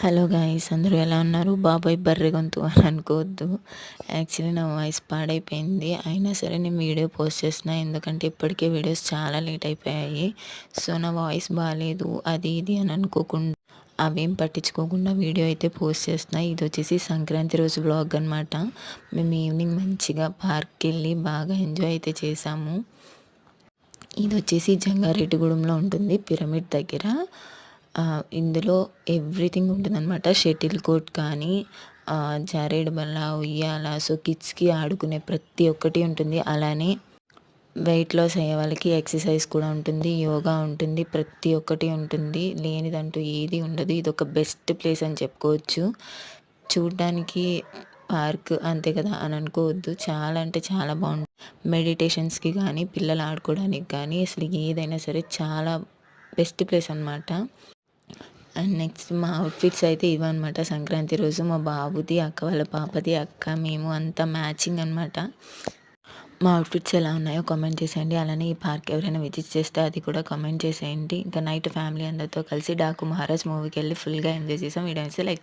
Hello guys, అందరూ ఎలా ఉన్నారు? బాబాయ్ బర్రె గొంతు అని అనుకోవద్దు. యాక్చువల్లీ నా వాయిస్ పాడైపోయింది. అయినా సరే నేను వీడియో పోస్ట్ చేస్తున్నా. ఎందుకంటే ఇప్పటికే వీడియోస్ చాలా లేట్ అయిపోయాయి. సో నా వాయిస్ బాగాలేదు అది ఇది అని అనుకోకుండా, అవేం పట్టించుకోకుండా వీడియో అయితే పోస్ట్ చేస్తున్నా. ఇది వచ్చేసి సంక్రాంతి రోజు వ్లాగ్ అనమాట. మేము ఈవినింగ్ మంచిగా పార్క్కి వెళ్ళి బాగా ఎంజాయ్ అయితే చేసాము. ఇది వచ్చేసి జంగారెడ్డిగూడెంలో ఉంటుంది, పిరమిడ్ దగ్గర. ఇందులో ఎవ్రీథింగ్ ఉంటుందన్నమాట. షటిల్ కోర్ట్ కానీ, జారేడు బల్ల, ఉయ్యాల, సో కిడ్స్కి ఆడుకునే ప్రతి ఒక్కటి ఉంటుంది. అలానే వెయిట్ లాస్ అయ్యే వాళ్ళకి ఎక్సర్సైజ్ కూడా ఉంటుంది, యోగా ఉంటుంది, ప్రతి ఒక్కటి ఉంటుంది. లేనిదంటూ ఏది ఉండదు. ఇది ఒక బెస్ట్ ప్లేస్ అని చెప్పుకోవచ్చు. చూడ్డానికి పార్క్ అంతే కదా అని అనుకోవద్దు. చాలా అంటే చాలా బాగుంటుంది. మెడిటేషన్స్కి కానీ, పిల్లలు ఆడుకోవడానికి కానీ, అసలు ఏదైనా సరే చాలా బెస్ట్ ప్లేస్ అనమాట. అండ్ నెక్స్ట్ మా అవుట్ఫిట్స్ అయితే ఇవన్నమాట. సంక్రాంతి రోజు మా బాబుది, అక్క వాళ్ళ పాపది, అక్క మేము అంతా మ్యాచింగ్ అనమాట. మా అవుట్ఫిట్స్ ఎలా ఉన్నాయో కామెంట్ చేసేయండి. అలానే ఈ పార్క్ ఎవరైనా విజిట్ చేస్తే అది కూడా కామెంట్ చేసేయండి. ఇంకా నైట్ ఫ్యామిలీ అందరితో కలిసి డాకు మహారాజ్ మూవీకి వెళ్ళి ఫుల్గా ఎంజాయ్ చేసాం. Video like